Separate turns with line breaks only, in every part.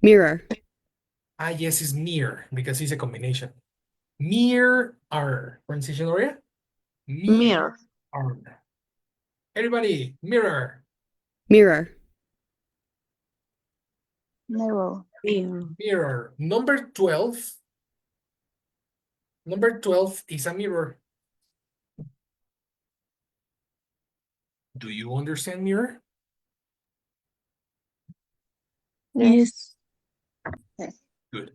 Mirror.
Ah, yes, it's mirror because it's a combination. Mirror. Pronunciation area?
Mirror.
Mirror. Everybody, mirror.
Mirror.
Mirror. Mirror.
Mirror. Number 12. Number 12 is a mirror. Do you understand mirror?
Yes.
Good.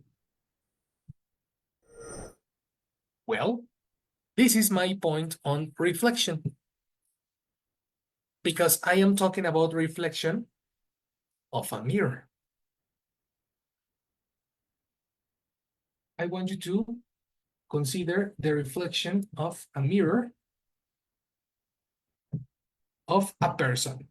Well, this is my point on reflection. Because I am talking about reflection of a mirror. I want you to consider the reflection of a mirror of a person.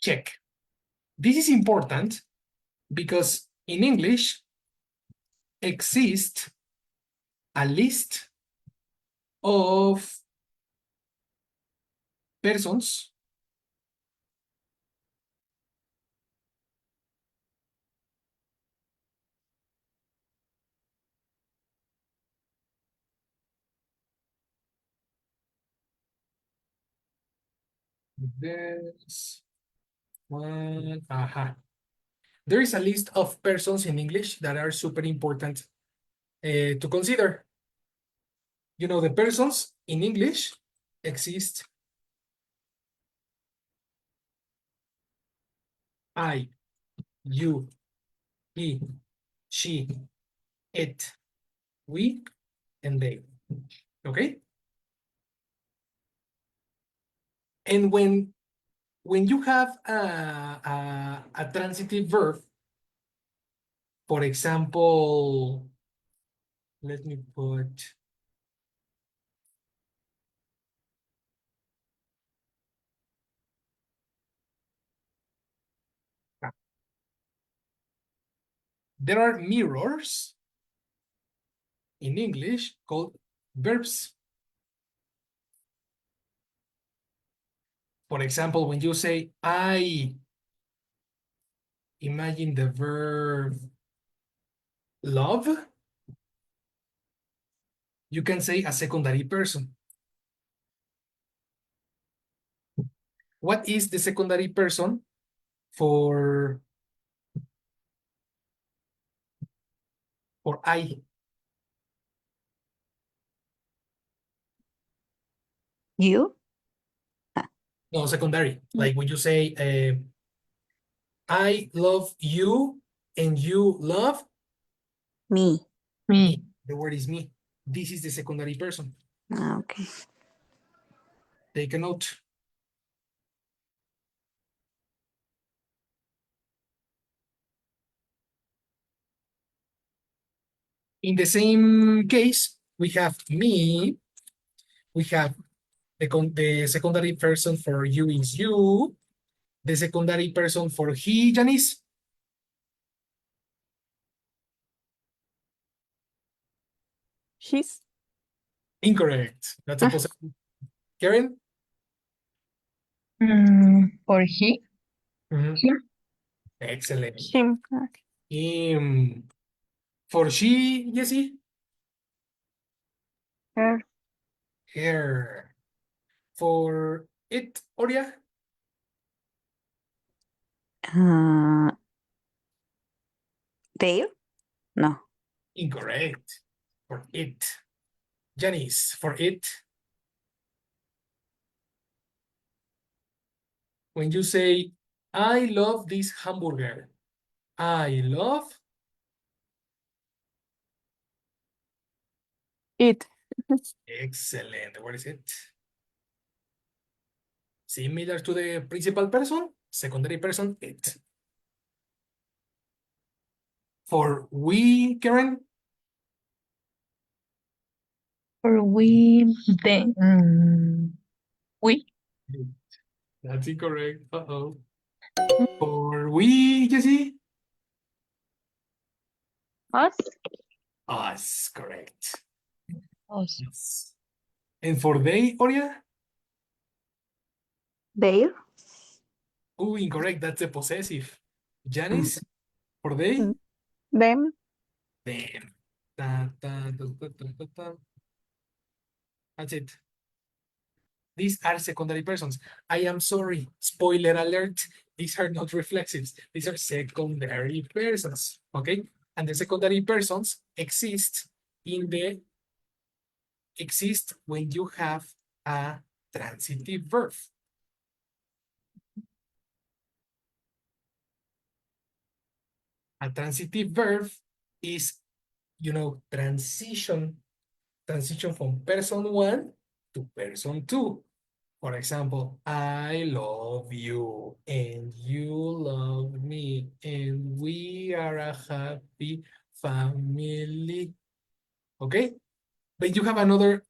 Check. This is important because in English exists a list of persons this one. There is a list of persons in English that are super important to consider. You know, the persons in English exist I, you, he, she, it, we, and they. Okay? And when you have a transitive verb, for example, let me put there are mirrors in English called verbs. For example, when you say I, imagine the verb love, you can say a secondary person. What is the secondary person for I?
You?
No, secondary. Like when you say, I love you and you love
Me.
me. The word is me. This is the secondary person.
Okay.
Take a note. In the same case, we have me. We have the secondary person for you is you. The secondary person for he, Janice.
She's.
Incorrect. That's a possible. Karen?
For he. Him.
Excellent.
Him.
For she, Jessie?
Her.
Her. For it, Oria?
They? No.
Incorrect. For it. Janice, for it. When you say, I love this hamburger. I love
It.
excellent. What is it? Similar to the principal person, secondary person, it. For we, Karen?
For we. They. We.
That's incorrect. Uh-oh. For we, Jessie?
Us.
Us, correct.
Us.
Yes. And for they, Oria?
Their.
Oh, incorrect. That's a possessive. Janice, for they?
Mm. Them.
Them. Ta, ta, ta, ta, ta, ta, ta. That's it. These are secondary persons. I am sorry. Spoiler alert. These are not reflexives. These are secondary persons. Okay? And the secondary persons exist when you have a transitive verb. A transitive verb is, transition from person one to person two. For example, I love you and you love me and we are a happy family. Okay? But you have another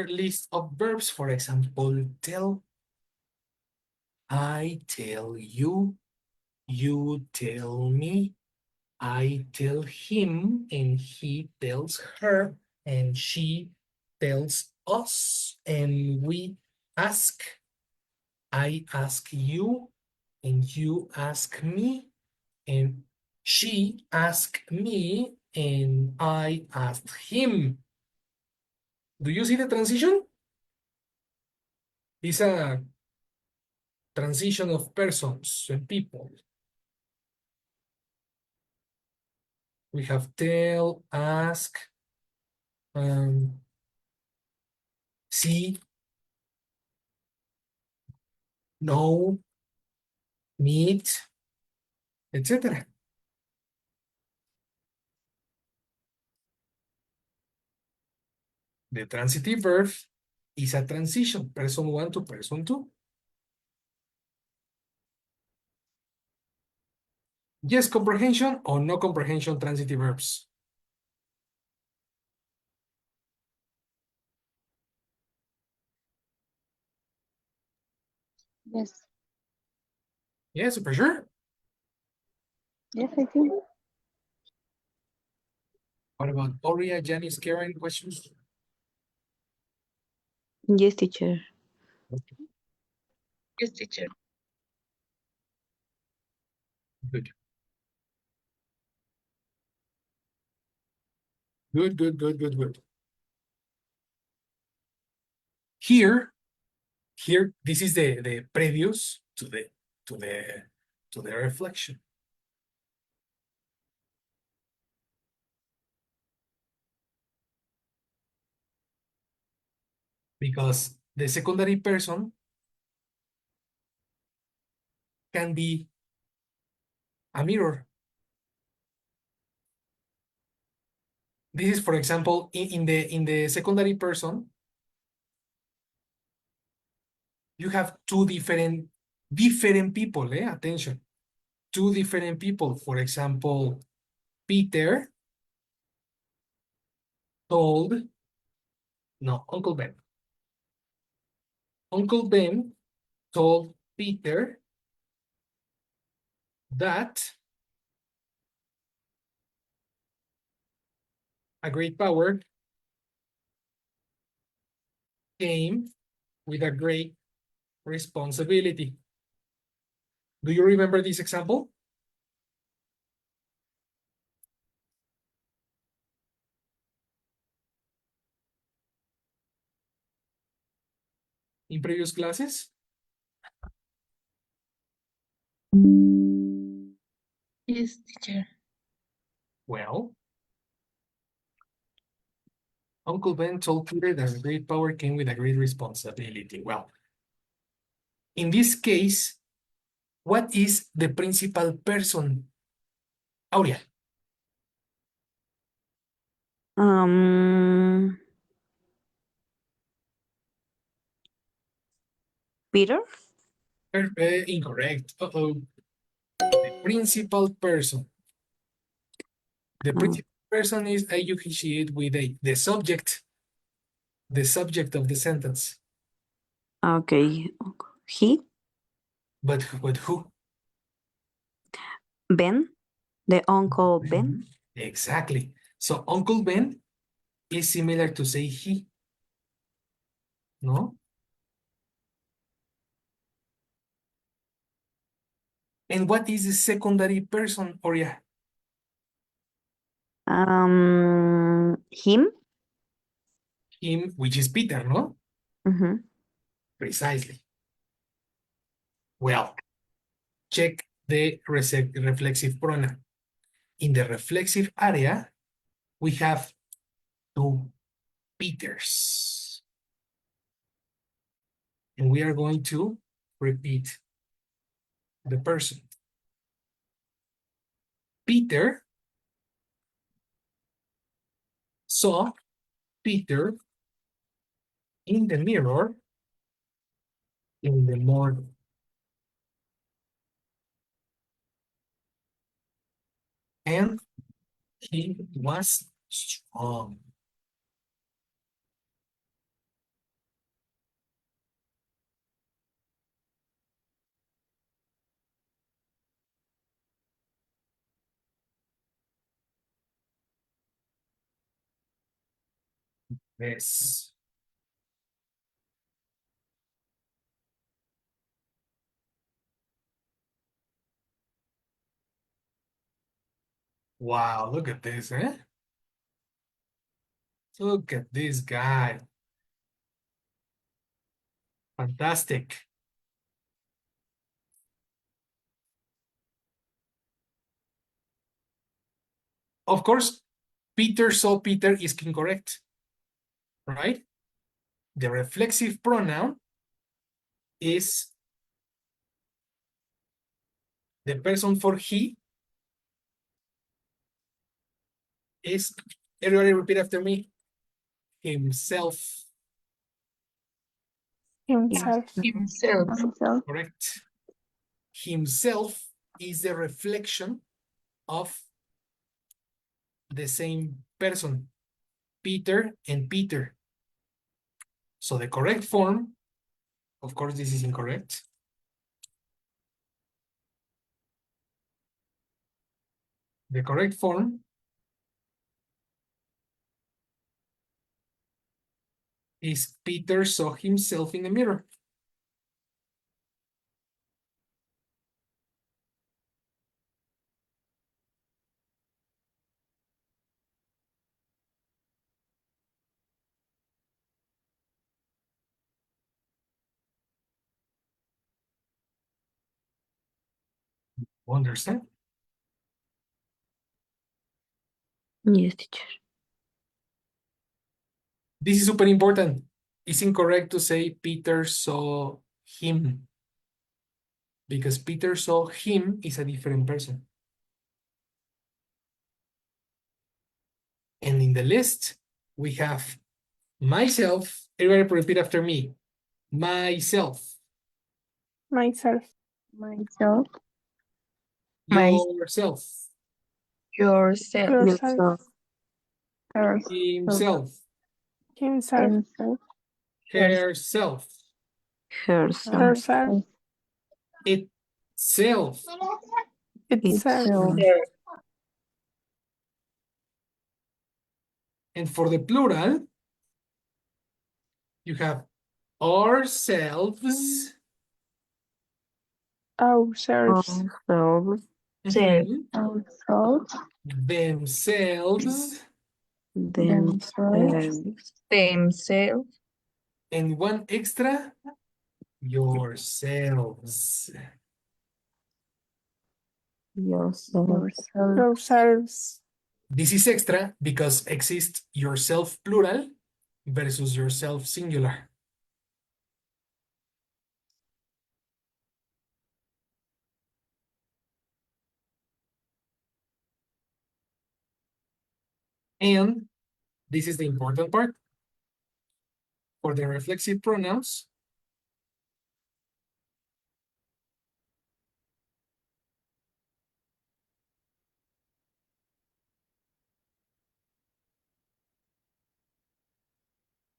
list of verbs. For example, tell. I tell you, you tell me, I tell him, and he tells her, and she tells us, and we ask. I ask you, and you ask me, and she asked me, and I asked him. Do you see the transition? It's a transition of persons and people. We have tell, ask, see, know, meet, etc. The transitive verb is a transition, person one to person two. Yes, comprehension or no comprehension transitive verbs.
Yes.
Yes, for sure.
Yes, I do.
What about Oria, Janice, Karen, questions?
Yes, teacher.
Yes, teacher.
Good. Good. Here, this is the previous to the reflection. Because the secondary person can be a mirror. This is, for example, in the secondary person, you have two different people, attention. Two different people. For example, Peter told, no, Uncle Ben. Uncle Ben told Peter that a great power came with a great responsibility. Do you remember this example? In previous classes?
Yes, teacher.
Well, Uncle Ben told Peter that a great power came with a great responsibility. Well, in this case, what is the principal person? Aurea.
Peter.
Incorrect. Uh-oh. The principal person. The
Oh,
principal person is associated with the subject of the sentence.
okay. He.
But who?
Ben. The uncle Ben.
Exactly. So Uncle Ben is similar to say he, no? And what is the secondary person, Oria?
Him.
Him, which is Peter, no?
Mm-hmm.
Precisely. Well, check the reflexive pronoun. In the reflexive area, we have two Peters. And we are going to repeat the person. Peter saw Peter in the mirror in the morning. And he was strong. Yes. Wow, look at this, eh? Look at this guy. Fantastic. Of course, Peter saw Peter is incorrect, right? The reflexive pronoun is the person for he is, everybody repeat after me, himself.
Himself.
Himself.
Correct. Himself is the reflection of the same person, Peter and Peter. So the correct form, of course, this is incorrect. The correct form is Peter saw himself in the mirror. Understand?
Yes, teacher.
This is super important. It's incorrect to say Peter saw him, because Peter saw him is a different person. And in the list, we have myself. Everybody repeat after me. Myself.
Myself.
Myself.
Yourself.
Yourself.
Yourself.
Himself.
Himself.
Himself.
Herself.
Herself.
Herself.
Itself.
Itself.
And for the plural, you have ourselves.
Ourselves.
Ourselves.
Mhm.
Ourselves.
Themselves.
Themselves.
Themselves.
And one extra, yourselves.
Yourselves.
Yourselves.
This is extra because exists yourself plural versus yourself singular. And this is the important part. For the reflexive pronouns,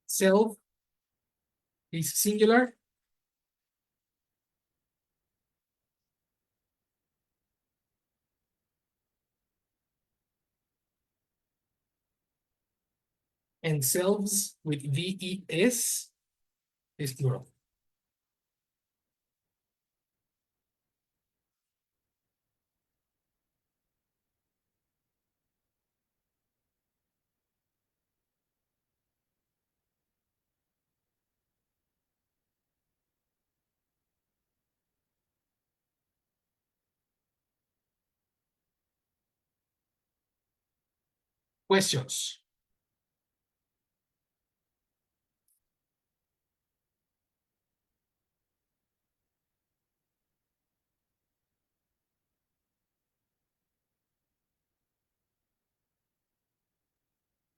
self is singular. And selves with VES is plural. Questions?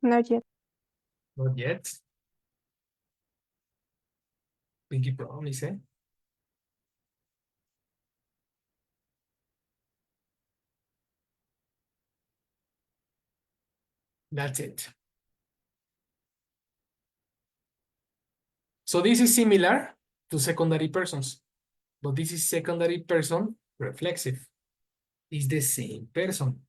Not yet.
Not yet. Pinky promise, eh? That's it. So this is similar to secondary persons, but this is secondary person reflexive. It's the same person.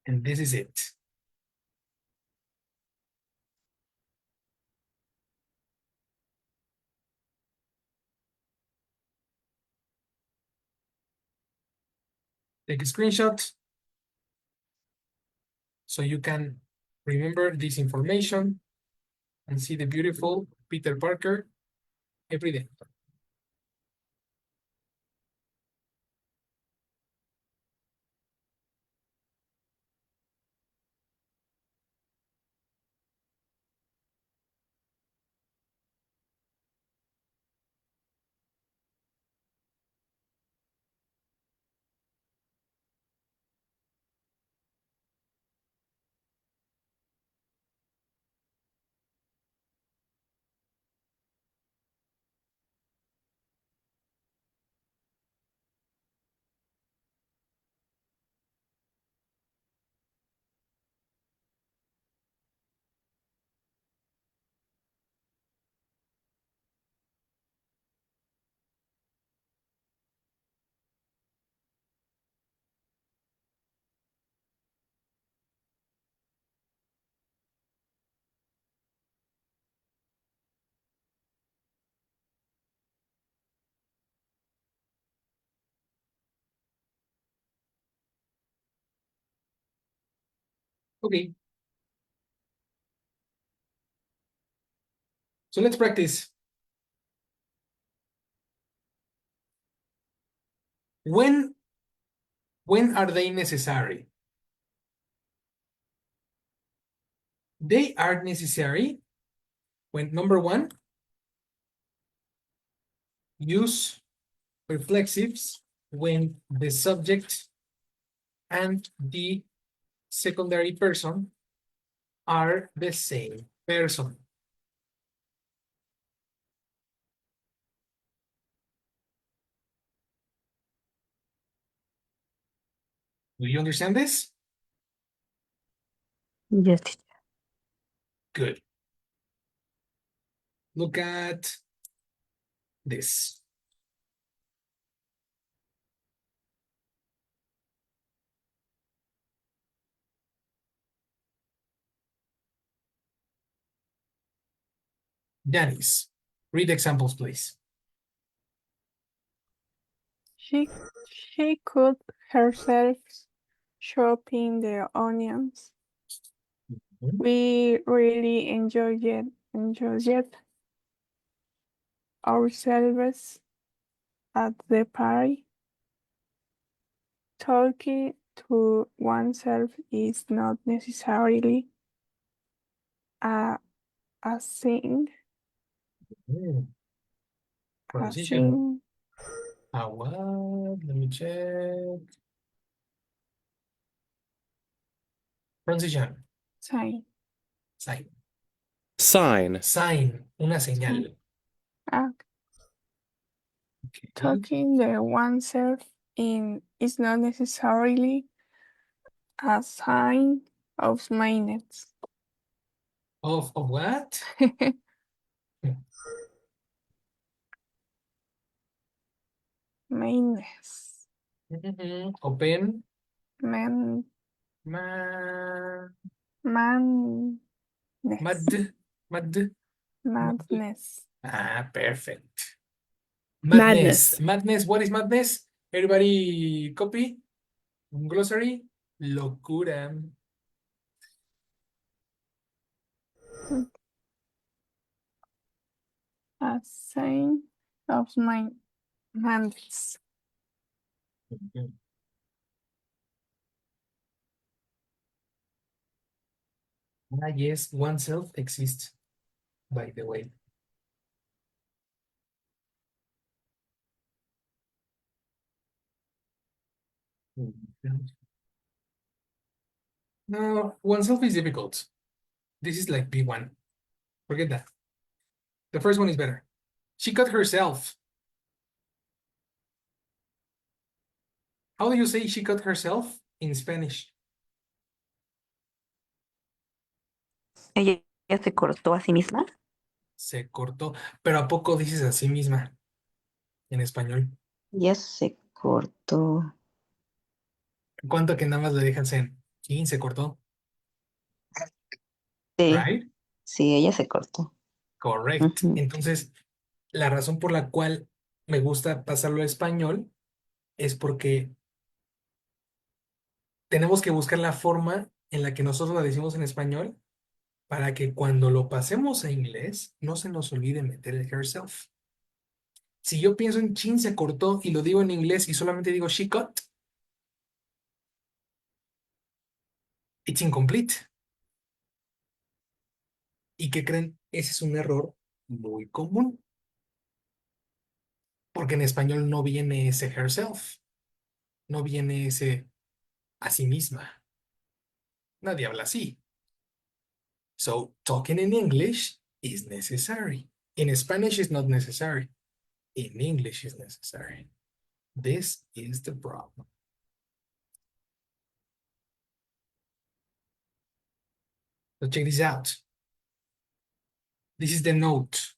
And this is it. Take a screenshot so you can remember this information and see the beautiful Peter Parker every day. Okay. So let's practice. When are they necessary? They are necessary when, number one, use reflexives when the subject and the secondary person are the same person. Do you understand this?
Yes, teacher.
Good. Look at this. Janice, read examples, please.
She cooked herself chopping the onions. We really enjoyed ourselves at the party. Talking to oneself is not necessarily a thing.
Mm.
A
Pronunciation.
thing.
What? Let me check. Pronunciation.
Sign.
Sign.
Sign.
Sign. Una señal.
Ah,
Okay.
talking to oneself is not necessarily a sign of mindedness.
Of what?
Mindedness.
Open.
Man.
Ma.
Madness.
Mad.
Madness.
Ah, perfect.
Madness.
Madness. What is madness? Everybody copy. Glossary. Locura.
A sign of my madness.
Ah, yes, oneself exists, by the way. No, oneself is difficult. This is like B1. Forget that. The first one is better. She cut herself. How do you say she cut herself in Spanish?
Ella se cortó a sí misma.
Se cortó. Pero ¿a poco dices a sí misma en español?
Ella se cortó.
¿Cuánto que nada más le dejas en? Sí, se cortó.
Sí,
Right?
sí, ella se cortó.
Correct.
Ujú.
Entonces, la razón por la cual me gusta pasarlo a español es porque tenemos que buscar la forma en la que nosotros la decimos en español para que cuando lo pasemos a inglés no se nos olvide meter el herself. Si yo pienso en chin se cortó y lo digo en inglés y solamente digo she cut, it's incomplete. ¿Y qué creen? Ese es un error muy común porque en español no viene ese herself, no viene ese a sí misma. Nadie habla así. So talking in English is necessary. In Spanish is not necessary. In English is necessary. This is the problem. So check this out. This is the note.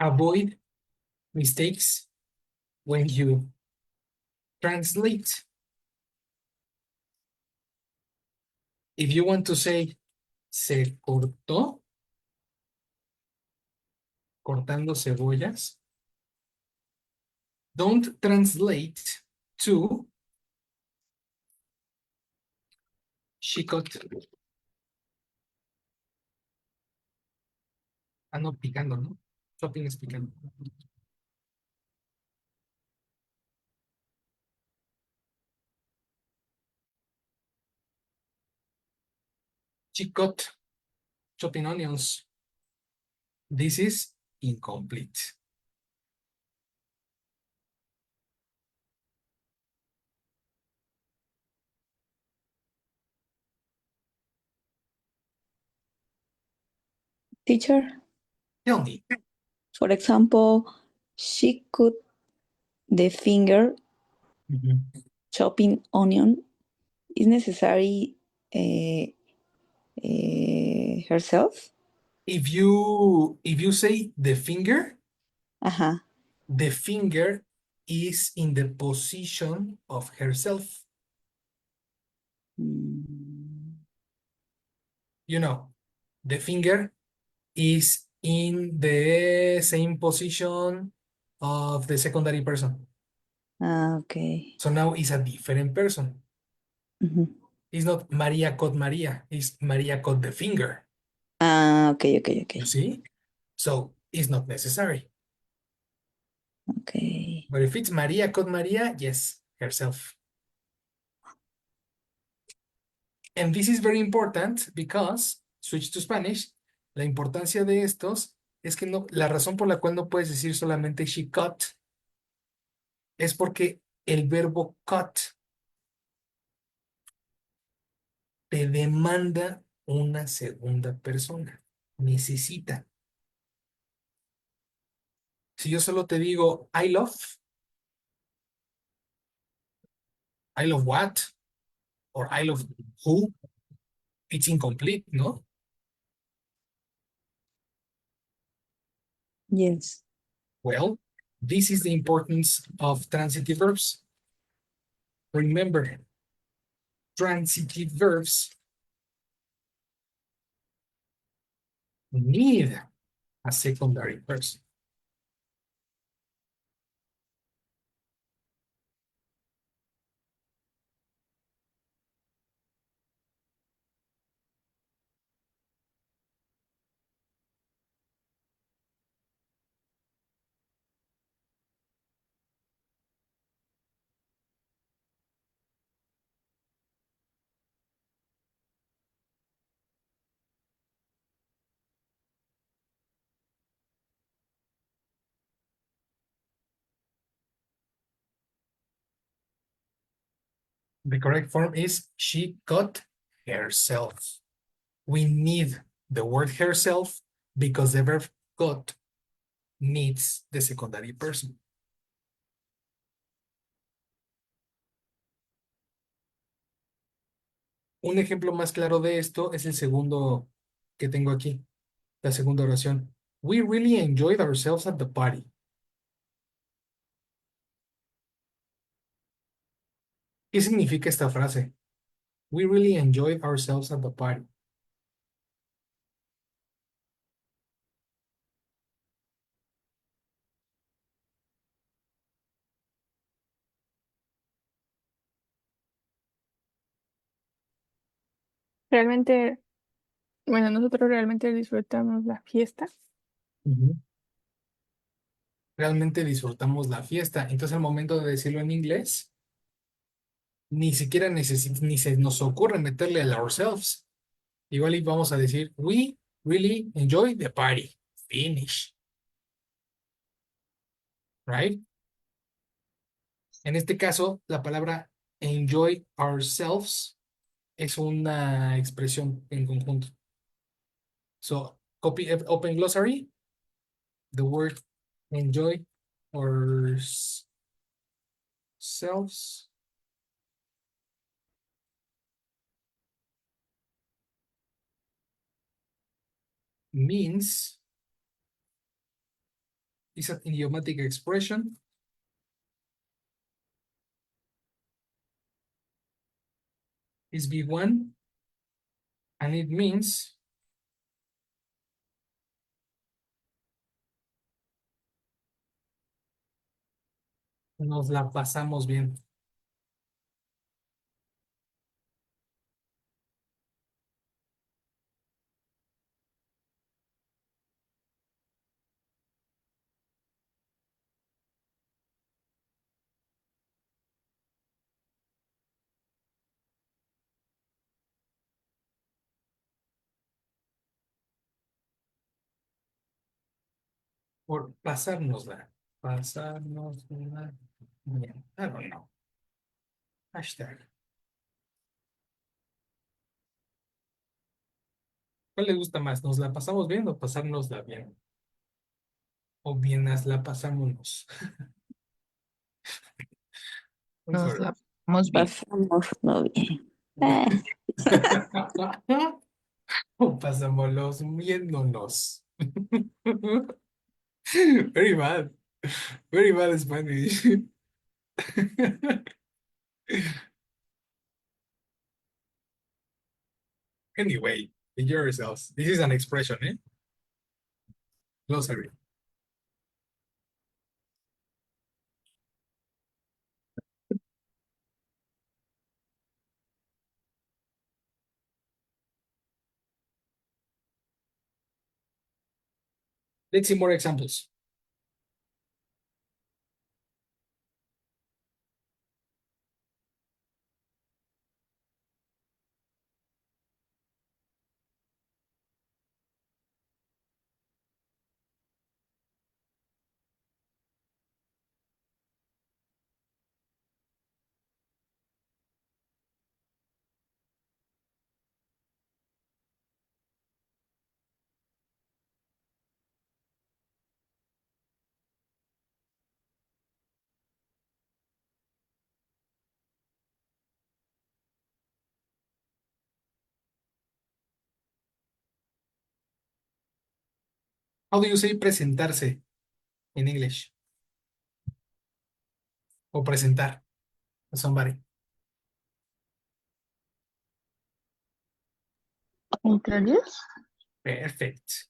Avoid mistakes when you translate. If you want to say se cortó, cortando cebollas, don't translate to she cut. Ah, no, picando, ¿no? Chopping es picando. She cut chopping onions. This is incomplete.
Teacher,
Tell me.
for example, she cut the finger chopping onion. Is necessary herself?
If you say the finger,
Ajá.
the finger is in the position of herself.
Mm,
You know, the finger is in the same position of the secondary person.
okay.
So now it's a different person.
Ujú.
It's not Maria caught Maria, it's Maria caught the finger.
Okay.
You see? So it's not necessary.
Okay.
But if it's Maria caught Maria, yes, herself. And this is very important because, switch to Spanish, la importancia de estos es que no, la razón por la cual no puedes decir solamente she cut es porque el verbo cut te demanda una segunda persona. Necesita. Si yo solo te digo I love what, or I love who, it's incomplete, ¿no?
Yes.
Well, this is the importance of transitive verbs. Remember, transitive verbs need a secondary person. The correct form is she cut herself. We need the word herself because the verb cut needs the secondary person. Un ejemplo más claro de esto es el segundo que tengo aquí, la segunda oración. We really enjoyed ourselves at the party. ¿Qué significa esta frase? We really enjoyed ourselves at the party.
Realmente, bueno, nosotros realmente disfrutamos la fiesta.
Realmente disfrutamos la fiesta. Entonces, al momento de decirlo en inglés, ni siquiera ni se nos ocurre meterle al ourselves. Igual y vamos a decir, we really enjoy the party. Finish. Right? En este caso, la palabra enjoy ourselves es una expresión en conjunto. So, copy, open glossary. The word enjoy ourselves means is an idiomatic expression. Is B1 and it means nos la pasamos bien. Por pasárnosla. Pasárnosla bien. I don't know. Hashtag. ¿Cuál le gusta más? ¿Nos la pasamos bien o pasárnosla bien? O bien nos la pasámonos. I'm
Nos
sorry.
la pasamos bien.
Pasamos, no bien. Eh,
O pasámoslos viéndonos. Very bad. Very bad Spanish. Anyway, enjoy yourselves. This is an expression, eh? Glossary. Let's see more examples. How do you say presentarse in English? O presentar a somebody.
Introduce.
Perfect.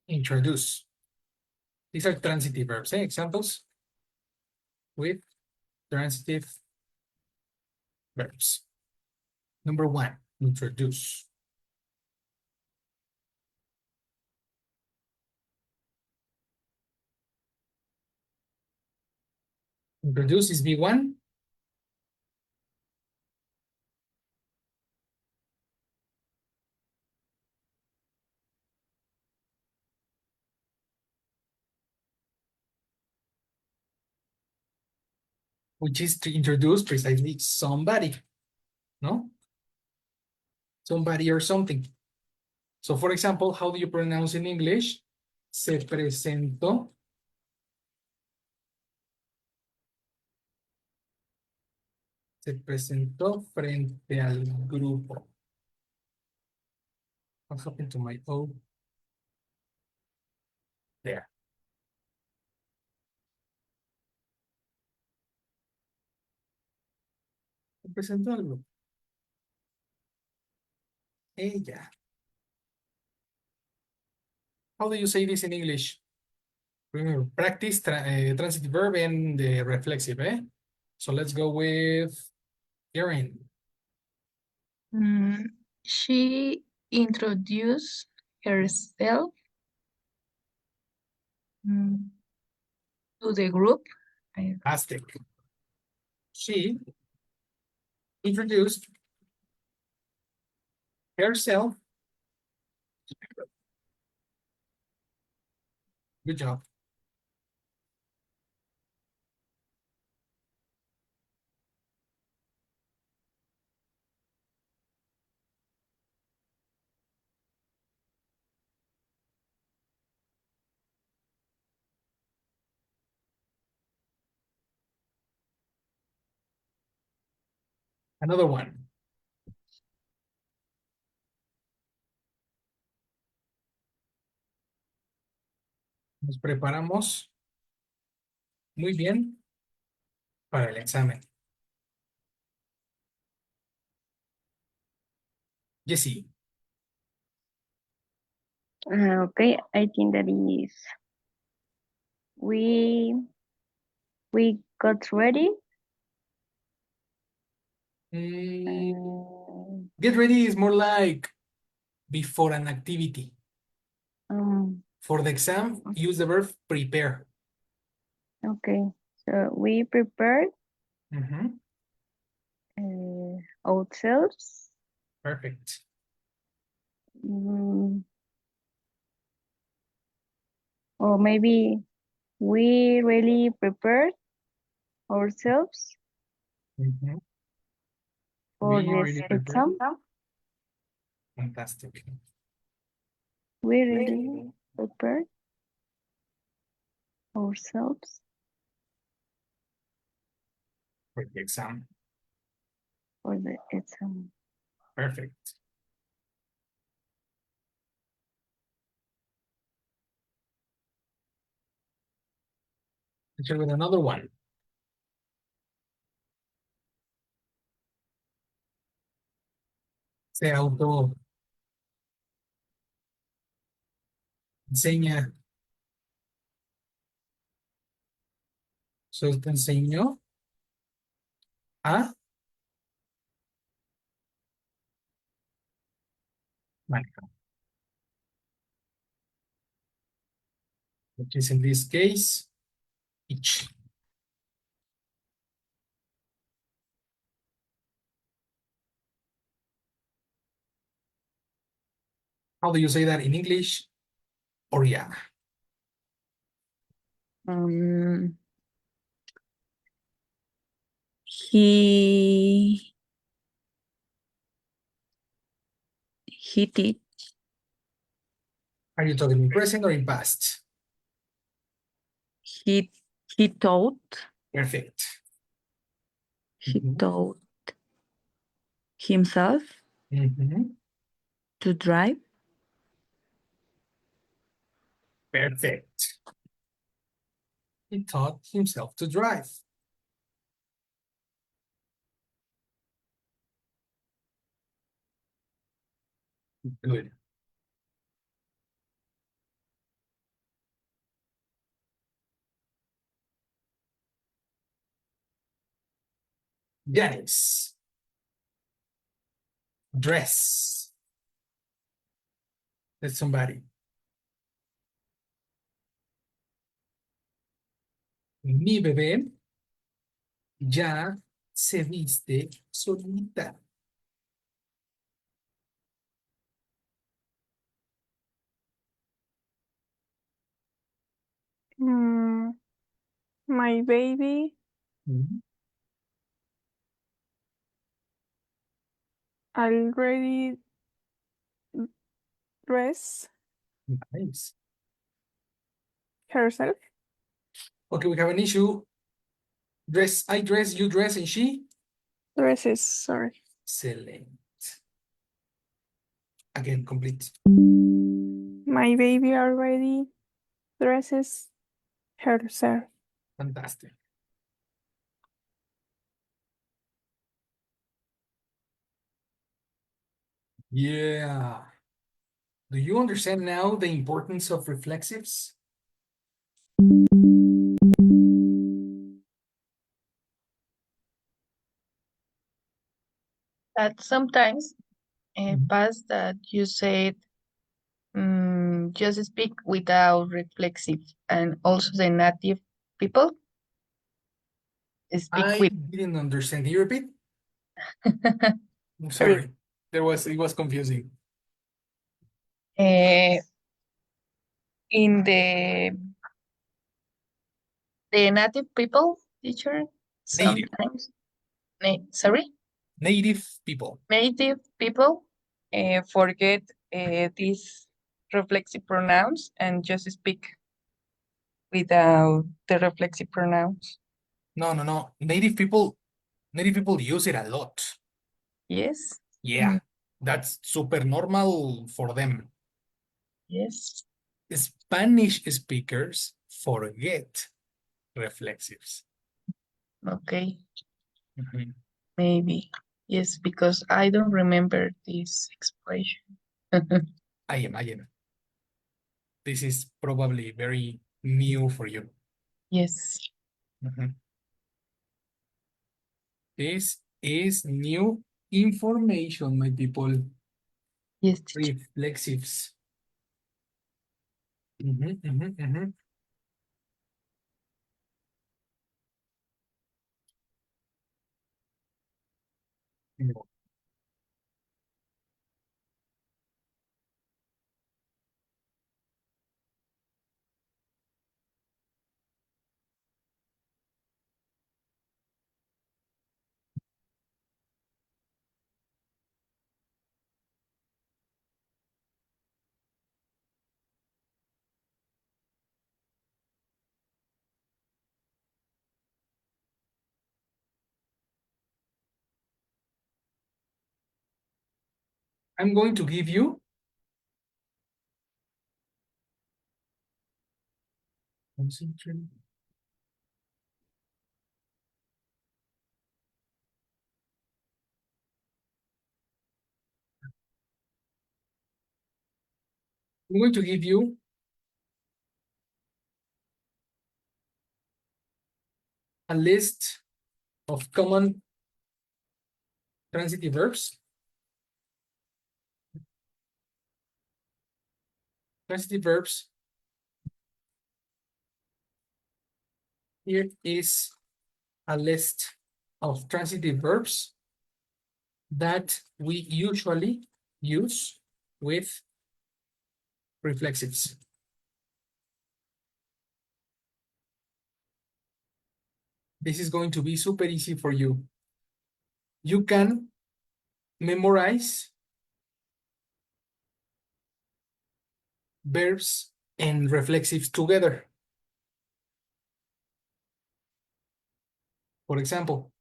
Introduce. These are transitive verbs, eh? Examples with transitive verbs. Number one, introduce. Introduce is B1. which is to introduce precisely somebody, no? Somebody or something. So, for example, how do you pronounce in English? Se presentó. Se presentó frente al grupo. What happened to my O? There. Se presentó al grupo. Ella. How do you say this in English? Remember, practice transitive verb and the reflexive, eh? So let's go with Erin.
She introduced herself to the group.
Fantastic. She introduced herself. Good job. Another one. Nos preparamos muy bien para el examen. Jessie.
Okay, I think that is we got ready.
Get ready is more like before an activity. For the exam, use the verb prepare.
Okay, so we prepared ourselves.
Perfect.
Or maybe we really prepared ourselves for
We
this
already prepared.
exam.
Fantastic.
We really prepared ourselves
For the exam.
for the exam.
Perfect. Let's start with another one. Se auto enseña. So te enseñó a manejar. Which is in this case, each. How do you say that in English? Or yeah.
He teach.
Are you talking in present or in past?
He taught.
Perfect.
He taught himself to drive.
Perfect. He taught himself to drive. Good. Janice. Dress. That's somebody. Mi bebé ya se viste solita.
My baby already dress
Nice.
herself.
Okay, we have an issue. Dress, I dress, you dress, and she?
Dresses, sorry.
Excellent. Again, complete.
My baby already dresses herself.
Fantastic. Yeah. Do you understand now the importance of reflexives?
That sometimes
Mhm.
past that you said just speak without reflexive, and also the native people speak
I
with.
didn't understand. Can you repeat? I'm
Sorry.
sorry. It was confusing.
In the native people teacher
Native.
sometimes sorry,
Native people.
native people forget these reflexive pronouns and just speak without the reflexive pronouns.
No. Native people use it a lot.
Yes.
Yeah. That's super normal for them.
Yes.
Spanish speakers forget reflexives.
Okay.
Mhm.
Maybe. Yes, because I don't remember this expression.
I am. This is probably very new for you.
Yes.
Mhm. This is new information, my people.
Yes, teacher.
Reflexives. Mhm. No. I'm going to give you concentrate. I'm going to give you a list of common transitive verbs. Transitive verbs. Here is a list of transitive verbs that we usually use with reflexives. This is going to be super easy for you. You can memorize verbs and reflexives together. For example,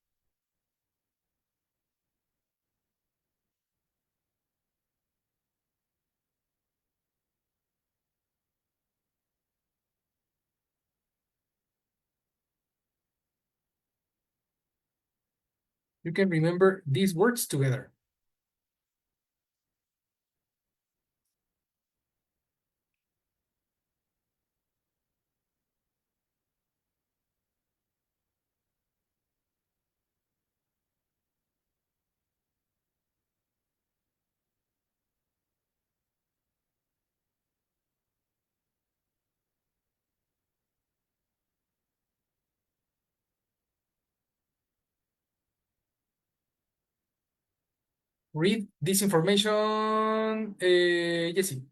you can remember these words together. Read this information, Jessie.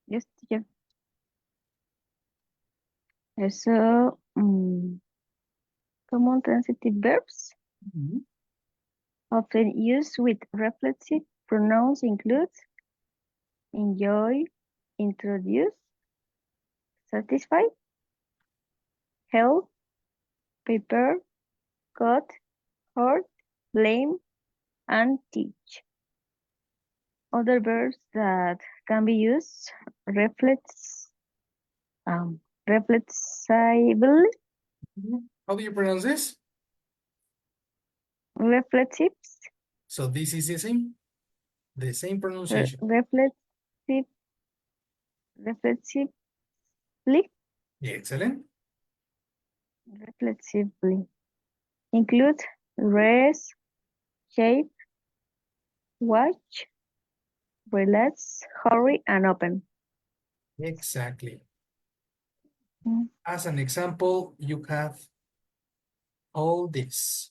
Yes, teacher. So, common transitive verbs
Mhm.
often used with reflexive pronouns include enjoy, introduce, satisfy, help, prepare, cut, hurt, blame, and teach. Other verbs that can be used reflexively,
How do you pronounce this?
reflexives,
So this is the same
re-
pronunciation.
reflexive, reflexively,
Excellent.
reflexively include rest, shape, watch, relax, hurry, and open.
Exactly.
Mm.
As an example, you have all this.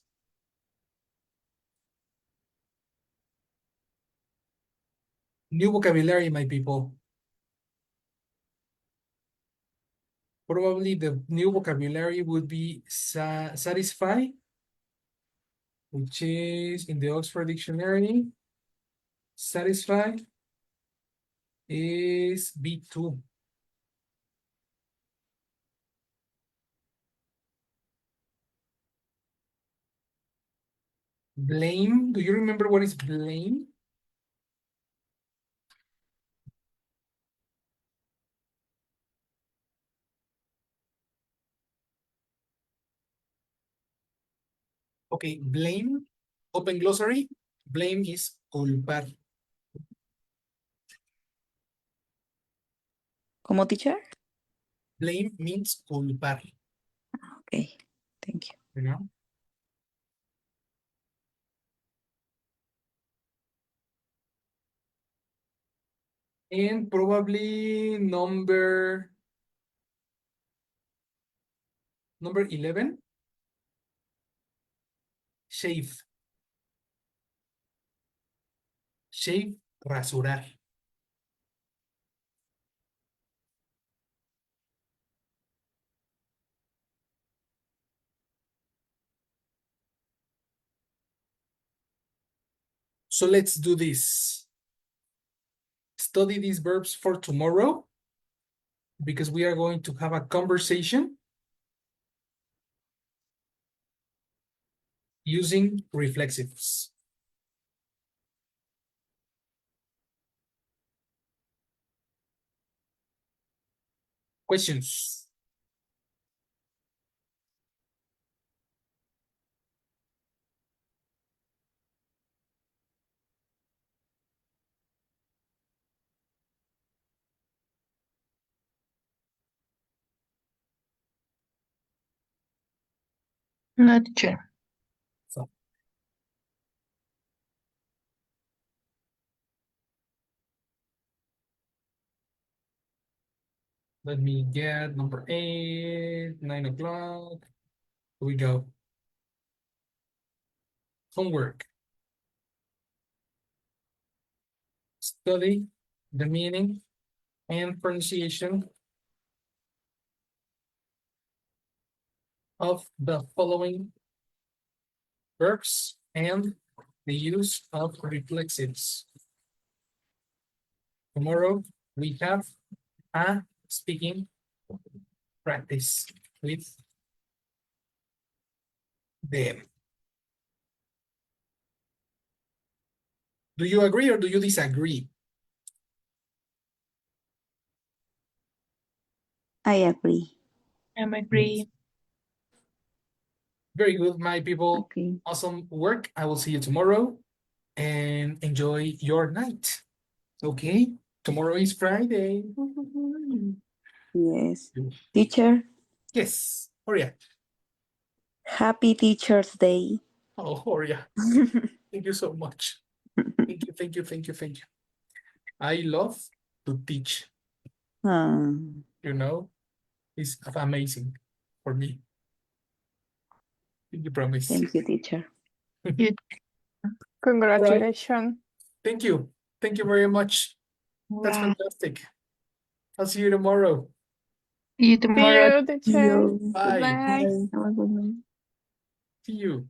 New vocabulary, my people. Probably the new vocabulary would be satisfy, which is in the Oxford Dictionary. Satisfy is B2. Blame, do you remember what is blame? Okay, blame, open glossary. Blame is culpar.
¿Cómo, teacher?
Blame means culpar,
Okay, thank you.
you know? And probably number 11, shave. Shave, rasurar. So let's do this. Study these verbs for tomorrow because we are going to have a conversation using reflexives. Questions?
No, teacher.
So, let me get number 8, 9 o'clock. Here we go. Homework. Study the meaning and pronunciation of the following verbs and the use of reflexives. Tomorrow we have a speaking practice with them. Do you agree or do you disagree?
I agree.
I agree.
Very good, my people.
Okay.
Awesome work. I will see you tomorrow and enjoy your night. Okay? Tomorrow is Friday.
Yes. Teacher,
Yes, Horia.
happy Teacher's Day.
Oh, Horia. Thank you so much. Thank you, thank you, thank you, thank you. I love to teach, you know, it's amazing for me. You promise.
Thank you, teacher.
You
Congratulations.
Thank you. Thank you very much. That's
Right.
fantastic. I'll see you tomorrow.
See you
See
tomorrow.
you, teacher.
You.
Bye.
Goodbye.
Have a good night.
See you.